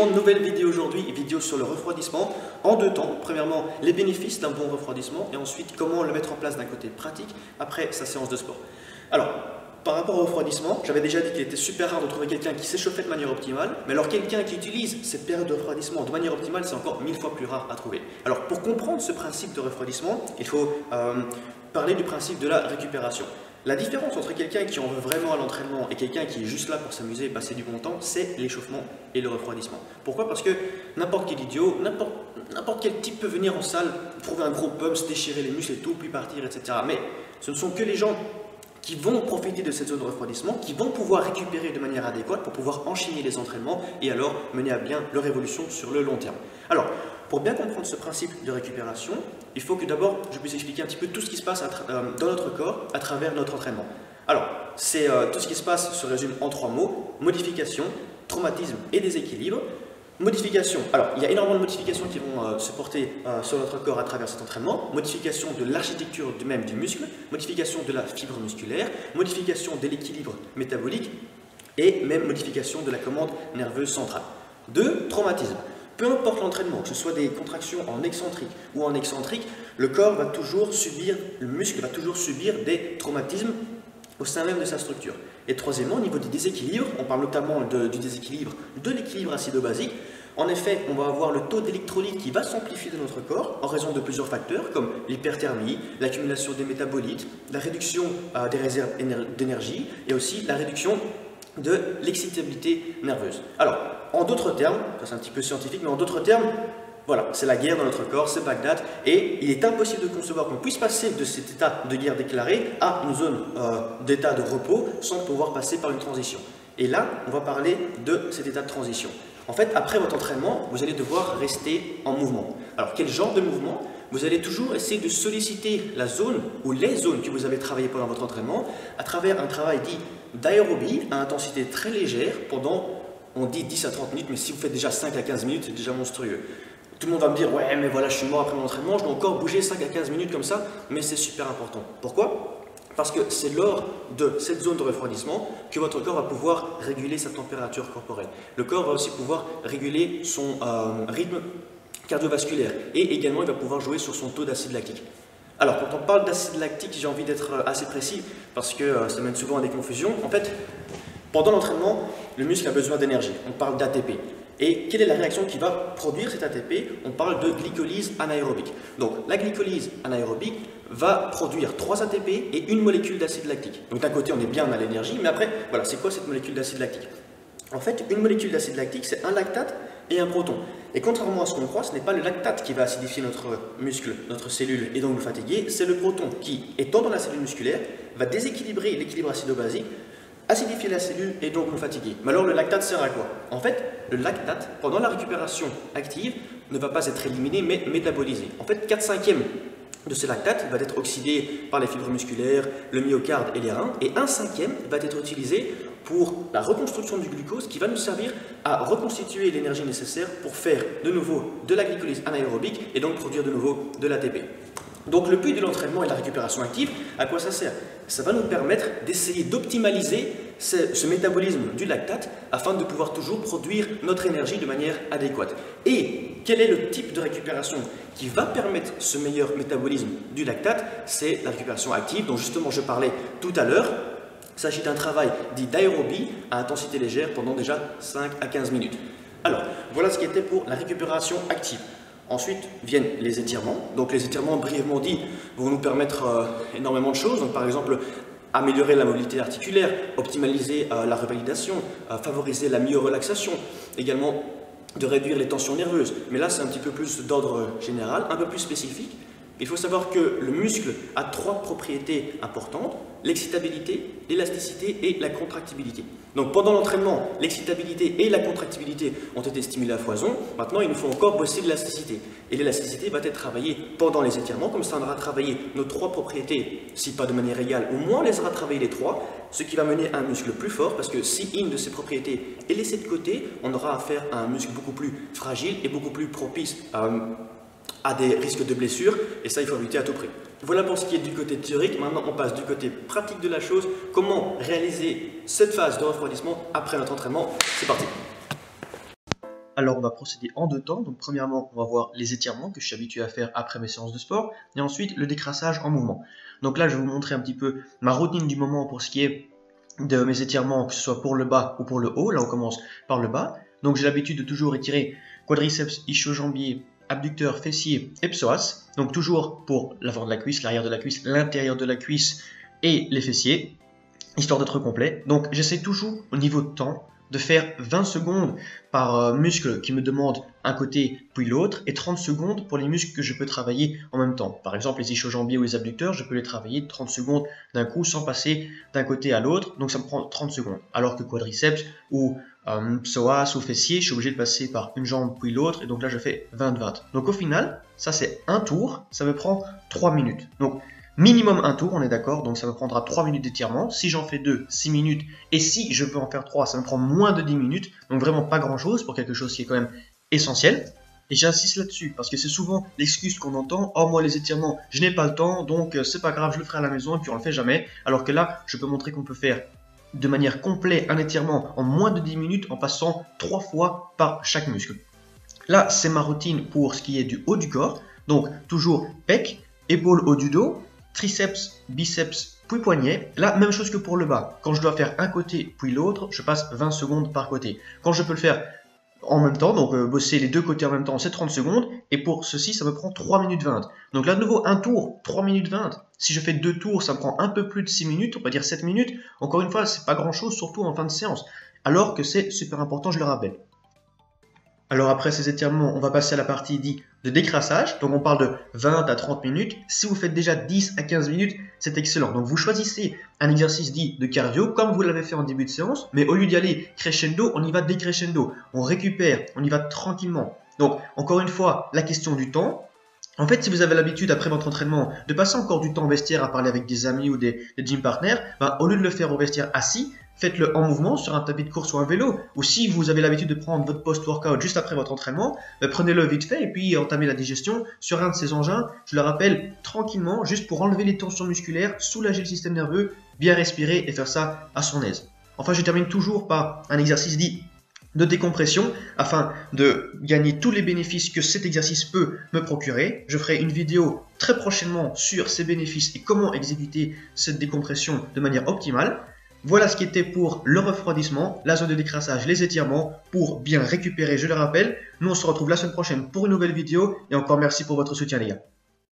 monde, nouvelle vidéo aujourd'hui, vidéo sur le refroidissement en deux temps. Premièrement, les bénéfices d'un bon refroidissement et ensuite comment le mettre en place d'un côté pratique après sa séance de sport. Alors, par rapport au refroidissement, j'avais déjà dit qu'il était super rare de trouver quelqu'un qui s'échauffait de manière optimale, mais alors quelqu'un qui utilise cette période de refroidissement de manière optimale, c'est encore 1000 fois plus rare à trouver. Alors, pour comprendre ce principe de refroidissement, il faut parler du principe de la récupération. La différence entre quelqu'un qui en veut vraiment à l'entraînement et quelqu'un qui est juste là pour s'amuser et passer du bon temps, c'est l'échauffement et le refroidissement. Pourquoi? Parce que n'importe quel idiot, n'importe quel type peut venir en salle, trouver un gros pump, se déchirer les muscles et tout, puis partir, etc. Mais ce ne sont que les gens qui vont profiter de cette zone de refroidissement, qui vont pouvoir récupérer de manière adéquate pour pouvoir enchaîner les entraînements et alors mener à bien leur évolution sur le long terme. Alors, pour bien comprendre ce principe de récupération, il faut que d'abord je puisse expliquer un petit peu tout ce qui se passe dans notre corps à travers notre entraînement. Alors, c'est tout ce qui se passe se résume en trois mots: modification, traumatisme et déséquilibre. Modification, alors il y a énormément de modifications qui vont se porter sur notre corps à travers cet entraînement. Modification de l'architecture même du muscle, modification de la fibre musculaire, modification de l'équilibre métabolique et même modification de la commande nerveuse centrale. 2. Traumatisme. Peu importe l'entraînement, que ce soit des contractions en excentrique ou en excentrique, le corps va toujours subir, le muscle va toujours subir des traumatismes au sein même de sa structure. Et troisièmement, au niveau du déséquilibre, on parle notamment du déséquilibre de l'équilibre acido-basique. En effet, on va avoir le taux d'électrolyte qui va s'amplifier dans notre corps en raison de plusieurs facteurs comme l'hyperthermie, l'accumulation des métabolites, la réduction des réserves d'énergie et aussi la réduction de l'excitabilité nerveuse. Alors, en d'autres termes, ça c'est un petit peu scientifique, mais en d'autres termes, voilà, c'est la guerre dans notre corps, c'est Bagdad, et il est impossible de concevoir qu'on puisse passer de cet état de guerre déclaré à une zone d'état de repos sans pouvoir passer par une transition. Et là, on va parler de cet état de transition. En fait, après votre entraînement, vous allez devoir rester en mouvement. Alors, quel genre de mouvement? Vous allez toujours essayer de solliciter la zone ou les zones que vous avez travaillées pendant votre entraînement à travers un travail dit d'aérobie à intensité très légère pendant, on dit 10 à 30 minutes, mais si vous faites déjà 5 à 15 minutes, c'est déjà monstrueux. Tout le monde va me dire, ouais, mais voilà, je suis mort après mon entraînement, je dois encore bouger 5 à 15 minutes comme ça, mais c'est super important. Pourquoi? Parce que c'est lors de cette zone de refroidissement que votre corps va pouvoir réguler sa température corporelle. Le corps va aussi pouvoir réguler son rythme cardiovasculaire et également il va pouvoir jouer sur son taux d'acide lactique. Alors, quand on parle d'acide lactique, j'ai envie d'être assez précis parce que ça mène souvent à des confusions. En fait, pendant l'entraînement, le muscle a besoin d'énergie. On parle d'ATP. Et quelle est la réaction qui va produire cet ATP? On parle de glycolyse anaérobique. Donc, la glycolyse anaérobique va produire 3 ATP et une molécule d'acide lactique. Donc, d'un côté, on est bien, on a l'énergie, mais après, voilà, c'est quoi cette molécule d'acide lactique? En fait, une molécule d'acide lactique, c'est un lactate et un proton. Et contrairement à ce qu'on croit, ce n'est pas le lactate qui va acidifier notre muscle, notre cellule et donc nous fatiguer, c'est le proton qui, étant dans la cellule musculaire, va déséquilibrer l'équilibre acido-basique, acidifier la cellule et donc nous fatiguer. Mais alors le lactate sert à quoi? En fait, le lactate, pendant la récupération active, ne va pas être éliminé mais métabolisé. En fait, 4/5 de ce lactate va être oxydé par les fibres musculaires, le myocarde et les reins, et 1/5 va être utilisé pour la reconstruction du glucose qui va nous servir à reconstituer l'énergie nécessaire pour faire de nouveau de la glycolyse anaérobique et donc produire de nouveau de l'ATP. Donc le but de l'entraînement et de la récupération active, à quoi ça sert? Ça va nous permettre d'essayer d'optimaliser ce métabolisme du lactate afin de pouvoir toujours produire notre énergie de manière adéquate. Et quel est le type de récupération qui va permettre ce meilleur métabolisme du lactate? C'est la récupération active dont justement je parlais tout à l'heure. Il s'agit d'un travail dit d'aérobie à intensité légère pendant déjà 5 à 15 minutes. Alors, voilà ce qui était pour la récupération active. Ensuite viennent les étirements. Donc les étirements, brièvement dit, vont nous permettre énormément de choses. Donc, par exemple, améliorer la mobilité articulaire, optimaliser la revalidation, favoriser la myorelaxation, également de réduire les tensions nerveuses. Mais là, c'est un petit peu plus d'ordre général, un peu plus spécifique. Il faut savoir que le muscle a 3 propriétés importantes: l'excitabilité, l'élasticité et la contractibilité. Donc pendant l'entraînement, l'excitabilité et la contractibilité ont été stimulées à foison. Maintenant, il nous faut encore bosser l'élasticité. Et l'élasticité va être travaillée pendant les étirements, comme ça on aura travaillé nos 3 propriétés, si pas de manière égale, au moins on les aura travaillées les 3, ce qui va mener à un muscle plus fort, parce que si une de ces propriétés est laissée de côté, on aura affaire à un muscle beaucoup plus fragile et beaucoup plus propice à des risques de blessures, et ça il faut éviter à tout prix. Voilà pour ce qui est du côté théorique. Maintenant on passe du côté pratique de la chose, comment réaliser cette phase de refroidissement après notre entraînement. C'est parti. Alors, on va procéder en deux temps. Donc, premièrement, on va voir les étirements que je suis habitué à faire après mes séances de sport. Et ensuite, le décrassage en mouvement. Donc là, je vais vous montrer un petit peu ma routine du moment pour ce qui est de mes étirements, que ce soit pour le bas ou pour le haut. Là, on commence par le bas. Donc, j'ai l'habitude de toujours étirer quadriceps, ischio-jambier, abducteur, fessier et psoas. Donc, toujours pour l'avant de la cuisse, l'arrière de la cuisse, l'intérieur de la cuisse et les fessiers, histoire d'être complet. Donc, j'essaie toujours, au niveau de temps, de faire 20 secondes par muscle qui me demande un côté puis l'autre et 30 secondes pour les muscles que je peux travailler en même temps. Par exemple, les ischio-jambiers ou les abducteurs, je peux les travailler 30 secondes d'un coup sans passer d'un côté à l'autre, donc ça me prend 30 secondes. Alors que quadriceps ou psoas ou fessier, je suis obligé de passer par une jambe puis l'autre et donc là je fais 20-20. Donc au final, ça c'est un tour, ça me prend 3 minutes. Donc minimum un tour, on est d'accord, donc ça me prendra 3 minutes d'étirement. Si j'en fais 2, 6 minutes. Et si je veux en faire 3, ça me prend moins de 10 minutes. Donc vraiment pas grand chose pour quelque chose qui est quand même essentiel. Et j'insiste là-dessus, parce que c'est souvent l'excuse qu'on entend. Oh, moi les étirements, je n'ai pas le temps, donc c'est pas grave, je le ferai à la maison et puis on le fait jamais. Alors que là, je peux montrer qu'on peut faire de manière complète un étirement en moins de 10 minutes en passant 3 fois par chaque muscle. Là, c'est ma routine pour ce qui est du haut du corps. Donc toujours pec, épaule haut du dos, triceps, biceps, puis poignet. Là, même chose que pour le bas. Quand je dois faire un côté puis l'autre, je passe 20 secondes par côté. Quand je peux le faire en même temps, donc bosser les deux côtés en même temps, c'est 30 secondes. Et pour ceci, ça me prend 3 minutes 20. Donc là, de nouveau, un tour, 3 minutes 20. Si je fais 2 tours, ça me prend un peu plus de 6 minutes, on va dire 7 minutes. Encore une fois, c'est pas grand chose, surtout en fin de séance. Alors que c'est super important, je le rappelle. Alors après ces étirements, on va passer à la partie dite de décrassage. Donc on parle de 20 à 30 minutes. Si vous faites déjà 10 à 15 minutes, c'est excellent. Donc vous choisissez un exercice dit de cardio, comme vous l'avez fait en début de séance, mais au lieu d'y aller crescendo, on y va décrescendo. On récupère, on y va tranquillement. Donc encore une fois, la question du temps. En fait, si vous avez l'habitude, après votre entraînement, de passer encore du temps au vestiaire à parler avec des amis ou des gym partners, au lieu de le faire au vestiaire assis, faites-le en mouvement sur un tapis de course ou un vélo. Ou si vous avez l'habitude de prendre votre post-workout juste après votre entraînement, prenez-le vite fait et puis entamez la digestion sur un de ces engins. Je le rappelle, tranquillement, juste pour enlever les tensions musculaires, soulager le système nerveux, bien respirer et faire ça à son aise. Enfin, je termine toujours par un exercice dit de décompression afin de gagner tous les bénéfices que cet exercice peut me procurer. Je ferai une vidéo très prochainement sur ces bénéfices et comment exécuter cette décompression de manière optimale. Voilà ce qui était pour le refroidissement, la zone de décrassage, les étirements pour bien récupérer, je le rappelle. Nous on se retrouve la semaine prochaine pour une nouvelle vidéo et encore merci pour votre soutien les gars.